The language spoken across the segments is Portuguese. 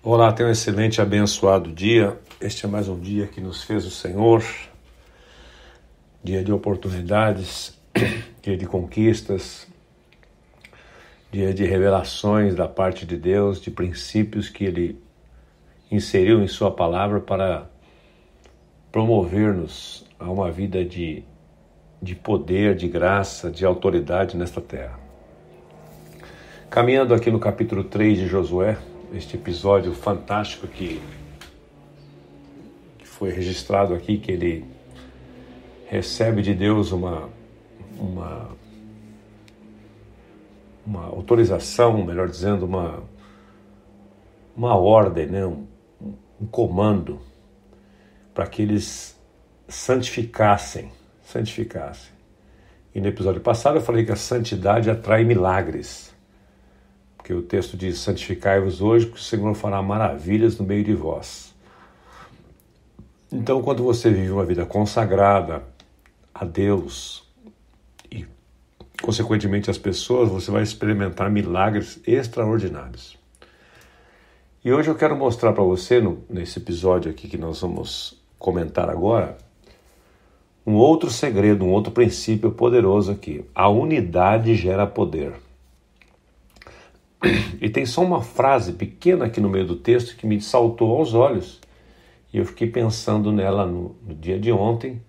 Olá, tenha um excelente e abençoado dia. Este é mais um dia que nos fez o Senhor, dia de oportunidades, dia de conquistas, dia de revelações da parte de Deus, de princípios que Ele inseriu em Sua palavra para promover-nos a uma vida de poder, de graça, de autoridade nesta terra. Caminhando aqui no capítulo 3 de Josué, este episódio fantástico que foi registrado aqui, que ele recebe de Deus uma autorização, melhor dizendo, uma ordem, né? um comando para que eles santificassem. E no episódio passado eu falei que a santidade atrai milagres. Porque o texto diz: santificai-vos hoje, porque o Senhor fará maravilhas no meio de vós. Então, quando você vive uma vida consagrada a Deus e, consequentemente, as pessoas, você vai experimentar milagres extraordinários. E hoje eu quero mostrar para você, nesse episódio aqui que nós vamos comentar agora, um outro segredo, um outro princípio poderoso aqui. A unidade gera poder. E tem só uma frase pequena aqui no meio do texto que me saltou aos olhos. E eu fiquei pensando nela no dia de ontem.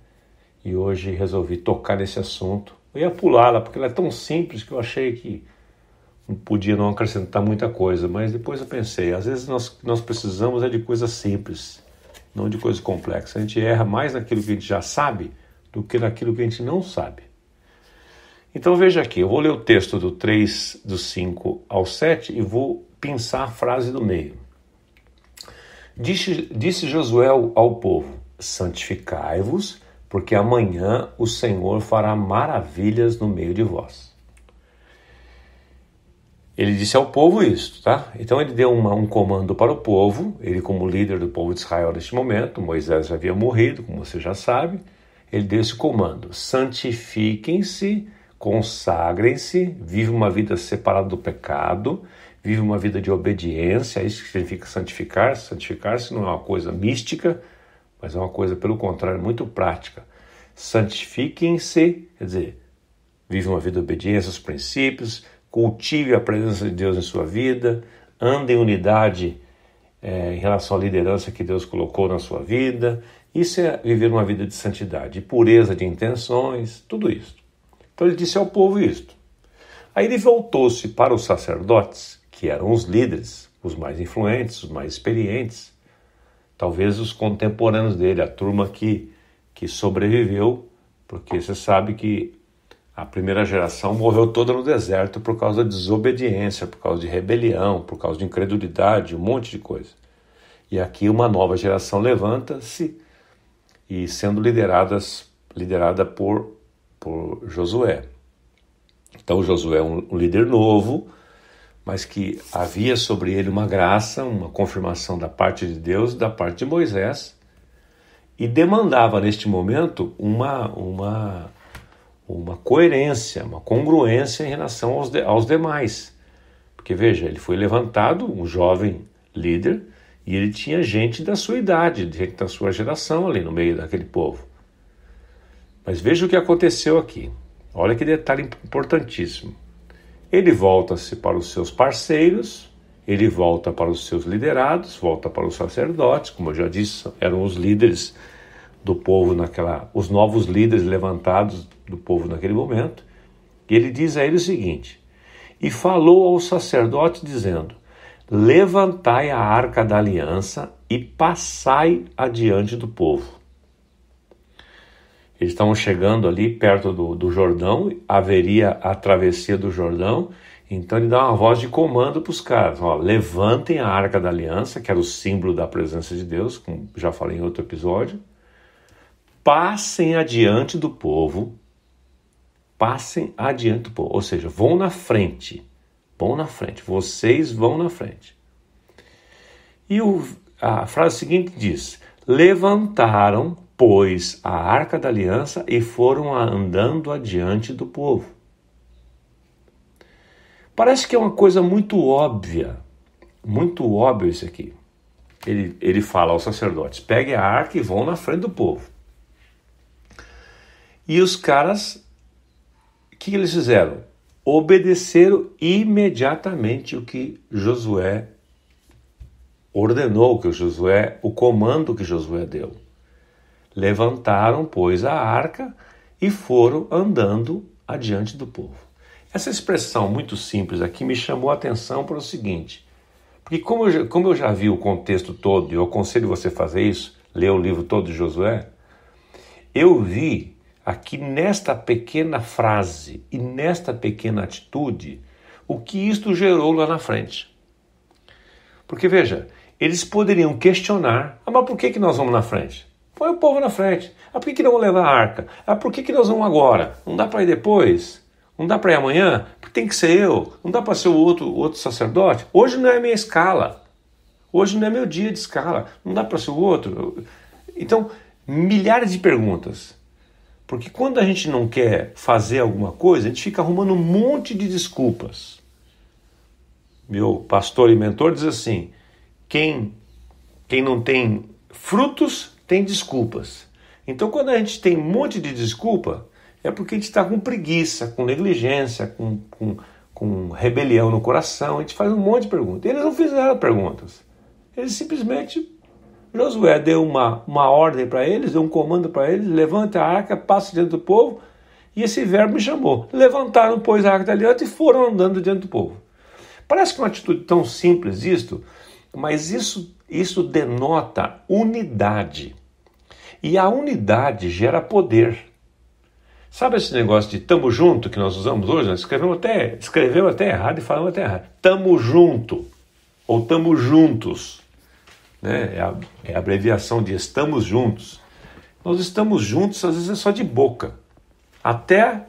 E hoje resolvi tocar nesse assunto. Eu ia pulá-la porque ela é tão simples que eu achei que não podia não acrescentar muita coisa. Mas depois eu pensei, às vezes nós precisamos de coisas simples, não de coisas complexas. A gente erra mais naquilo que a gente já sabe do que naquilo que a gente não sabe. Então veja aqui, eu vou ler o texto do 3, do 5 ao 7 e vou pensar a frase do meio. Disse Josué ao povo: santificai-vos, porque amanhã o Senhor fará maravilhas no meio de vós. Ele disse ao povo isto, tá? Então ele deu um comando para o povo, ele como líder do povo de Israel neste momento. Moisés já havia morrido, como você já sabe. Ele deu esse comando: santifiquem-se, consagrem-se, vive uma vida separada do pecado, vive uma vida de obediência. É isso que significa santificar. Santificar-se não é uma coisa mística, mas é uma coisa, pelo contrário, muito prática. Santifiquem-se, quer dizer, vive uma vida de obediência aos princípios, cultive a presença de Deus em sua vida, ande em unidade em relação à liderança que Deus colocou na sua vida. Isso é viver uma vida de santidade, pureza de intenções, tudo isso. Então ele disse ao povo isto. Aí ele voltou-se para os sacerdotes, que eram os líderes, os mais influentes, os mais experientes, talvez os contemporâneos dele, a turma que sobreviveu, porque você sabe que a primeira geração morreu toda no deserto por causa da desobediência, por causa de rebelião, por causa de incredulidade, um monte de coisa. E aqui uma nova geração levanta-se e sendo liderada por Josué. Então Josué é um líder novo, mas que havia sobre ele uma graça, uma confirmação da parte de Deus, da parte de Moisés, e demandava neste momento uma coerência, uma congruência em relação aos demais. Porque veja, ele foi levantado, um jovem líder, e ele tinha gente da sua idade, gente da sua geração ali no meio daquele povo. Mas veja o que aconteceu aqui. Olha que detalhe importantíssimo. Ele volta-se para os seus parceiros, ele volta para os seus liderados, volta para os sacerdotes, como eu já disse, eram os líderes do povo os novos líderes levantados do povo naquele momento. E ele diz a ele o seguinte: e falou ao sacerdote dizendo: levantai a arca da aliança e passai adiante do povo. Eles estavam chegando ali perto do Jordão, haveria a travessia do Jordão, então ele dá uma voz de comando para os caras: levantem a Arca da Aliança, que era o símbolo da presença de Deus, como já falei em outro episódio, passem adiante do povo, ou seja, vão na frente, vocês vão na frente. E a frase seguinte diz: levantaram, pois, a Arca da Aliança e foram andando adiante do povo. Parece que é uma coisa muito óbvia isso aqui. ele fala aos sacerdotes, peguem a arca e vão na frente do povo. E os caras, o que eles fizeram? Obedeceram imediatamente o que Josué ordenou, o comando que Josué deu. Levantaram, pois, a arca e foram andando adiante do povo. Essa expressão muito simples aqui me chamou a atenção para o seguinte, porque como eu já vi o contexto todo, e eu aconselho você a fazer isso, ler o livro todo de Josué, eu vi aqui nesta pequena frase e nesta pequena atitude o que isto gerou lá na frente. Porque veja, eles poderiam questionar, mas por que nós vamos na frente? Põe o povo na frente. Por que não vamos levar a arca? Por que nós vamos agora? Não dá para ir depois? Não dá para ir amanhã? Porque tem que ser eu. Não dá para ser o outro sacerdote? Hoje não é minha escala. Hoje não é meu dia de escala. Não dá para ser o outro. Então, milhares de perguntas. Porque quando a gente não quer fazer alguma coisa, a gente fica arrumando um monte de desculpas. Meu pastor e mentor diz assim, quem não tem frutos, tem desculpas. Então, quando a gente tem um monte de desculpa, é porque a gente está com preguiça, com negligência, com rebelião no coração. A gente faz um monte de perguntas. Eles não fizeram perguntas. Eles simplesmente... Josué deu uma ordem para eles, deu um comando para eles, levanta a arca, passa diante do povo, e esse verbo me chamou. Levantaram, pois, a arca adiante e foram andando diante do povo. Parece que é uma atitude tão simples isto, mas isso denota unidade. E a unidade gera poder. Sabe esse negócio de tamo junto que nós usamos hoje? Nós escrevemos até errado e falamos até errado. Tamo junto, ou tamo juntos. Né? É a abreviação de estamos juntos. Nós estamos juntos, às vezes é só de boca. Até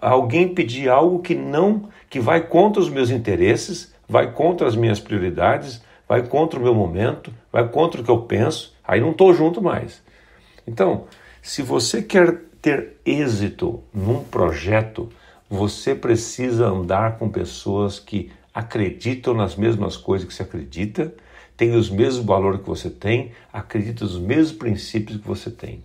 alguém pedir algo que vai contra os meus interesses, vai contra as minhas prioridades, vai contra o meu momento, vai contra o que eu penso, aí não estou junto mais. Então, se você quer ter êxito num projeto, você precisa andar com pessoas que acreditam nas mesmas coisas que você acredita, tem os mesmos valores que você tem, acredita nos mesmos princípios que você tem.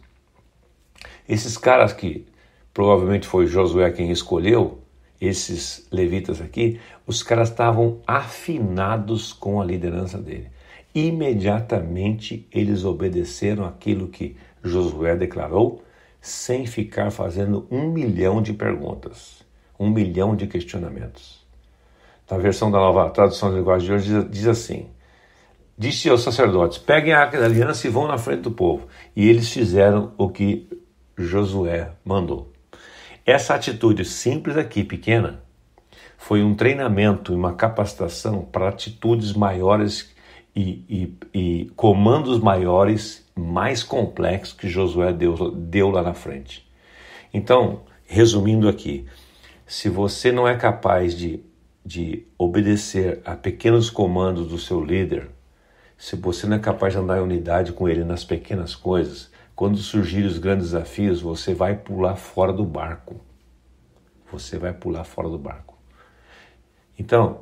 Esses caras que provavelmente foi Josué quem escolheu, esses levitas aqui, os caras estavam afinados com a liderança dele. Imediatamente eles obedeceram aquilo que Josué declarou, sem ficar fazendo 1 milhão de perguntas, 1 milhão de questionamentos. Na versão da Nova Tradução da Linguagem de hoje diz assim, disse aos sacerdotes, peguem a arca da aliança e vão na frente do povo. E eles fizeram o que Josué mandou. Essa atitude simples aqui, pequena, foi um treinamento e uma capacitação para atitudes maiores e comandos maiores, mais complexos que Josué deu lá na frente. Então, resumindo aqui, se você não é capaz de obedecer a pequenos comandos do seu líder, se você não é capaz de andar em unidade com ele nas pequenas coisas, quando surgirem os grandes desafios, você vai pular fora do barco. Você vai pular fora do barco. Então,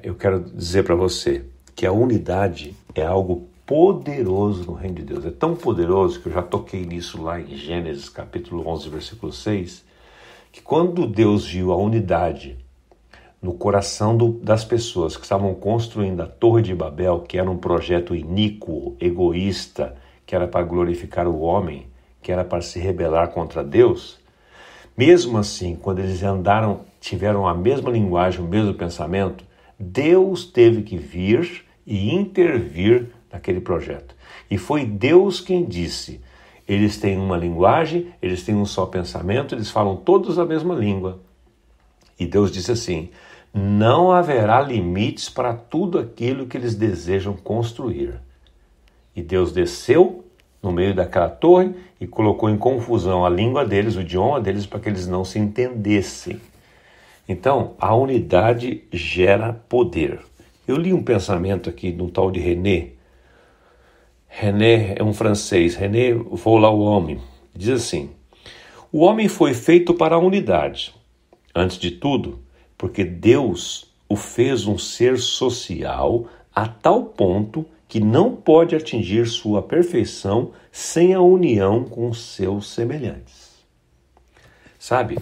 eu quero dizer para você que a unidade é algo poderoso no reino de Deus. É tão poderoso que eu já toquei nisso lá em Gênesis capítulo 11, versículo 6, que quando Deus viu a unidade no coração das pessoas que estavam construindo a Torre de Babel, que era um projeto iníquo, egoísta, que era para glorificar o homem, que era para se rebelar contra Deus, mesmo assim, quando eles tiveram a mesma linguagem, o mesmo pensamento, Deus teve que vir e intervir naquele projeto. E foi Deus quem disse, eles têm uma linguagem, eles têm um só pensamento, eles falam todos a mesma língua. E Deus disse assim, não haverá limites para tudo aquilo que eles desejam construir. E Deus desceu no meio daquela torre e colocou em confusão a língua deles, o idioma deles, para que eles não se entendessem. Então, a unidade gera poder. Eu li um pensamento aqui de um tal de René. René é um francês, René Volaume. Diz assim, o homem foi feito para a unidade. Antes de tudo, porque Deus o fez um ser social a tal ponto que não pode atingir sua perfeição sem a união com seus semelhantes. Sabe,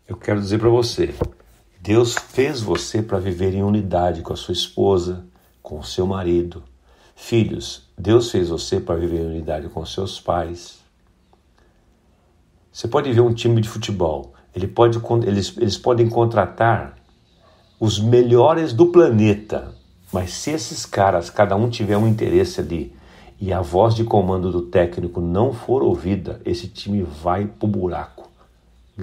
eu quero dizer para você, Deus fez você para viver em unidade com a sua esposa, com o seu marido. Filhos, Deus fez você para viver em unidade com seus pais. Você pode ver um time de futebol, eles podem contratar os melhores do planeta, mas se esses caras, cada um tiver um interesse ali, e a voz de comando do técnico não for ouvida, esse time vai pro buraco,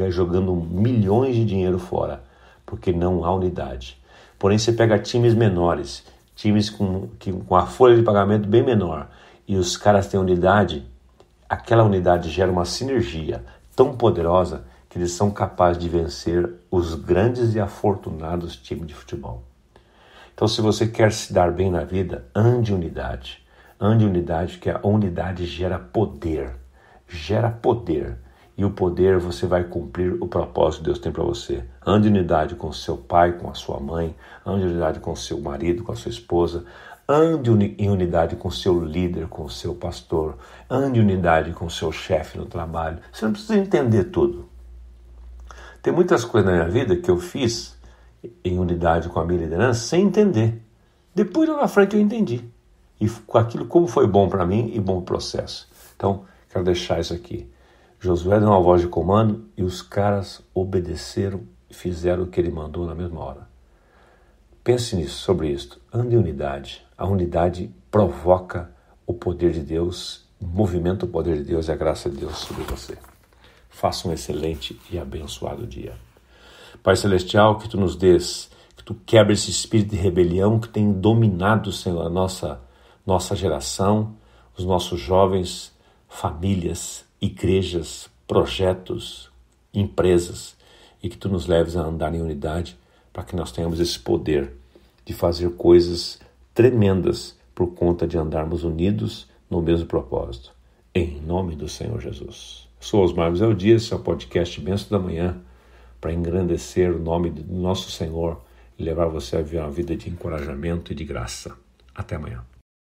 jogando milhões de dinheiro fora, porque não há unidade. Porém, você pega times menores, times com a folha de pagamento bem menor, e os caras têm unidade, aquela unidade gera uma sinergia tão poderosa que eles são capazes de vencer os grandes e afortunados times de futebol. Então, se você quer se dar bem na vida, ande em unidade. Ande em unidade, porque a unidade gera poder. Gera poder. E o poder você vai cumprir o propósito que Deus tem para você. Ande em unidade com seu pai, com a sua mãe. Ande em unidade com seu marido, com a sua esposa. Ande em unidade com seu líder, com o seu pastor. Ande em unidade com o seu chefe no trabalho. Você não precisa entender tudo. Tem muitas coisas na minha vida que eu fiz em unidade com a minha liderança sem entender. Depois lá na frente eu entendi. E com aquilo como foi bom para mim e bom processo. Então, quero deixar isso aqui. Josué deu uma voz de comando e os caras obedeceram e fizeram o que ele mandou na mesma hora. Pense nisso, sobre isso. Ande em unidade. A unidade provoca o poder de Deus, movimenta o poder de Deus e a graça de Deus sobre você. Faça um excelente e abençoado dia. Pai Celestial, que Tu nos dês, que Tu quebres esse espírito de rebelião que tem dominado, Senhor, a nossa geração, os nossos jovens, famílias, igrejas, projetos, empresas, e que Tu nos leves a andar em unidade para que nós tenhamos esse poder de fazer coisas tremendas por conta de andarmos unidos no mesmo propósito. Em nome do Senhor Jesus. Sou Osmar José Dias, seu podcast Bênção da Manhã, para engrandecer o nome do nosso Senhor e levar você a viver uma vida de encorajamento e de graça. Até amanhã.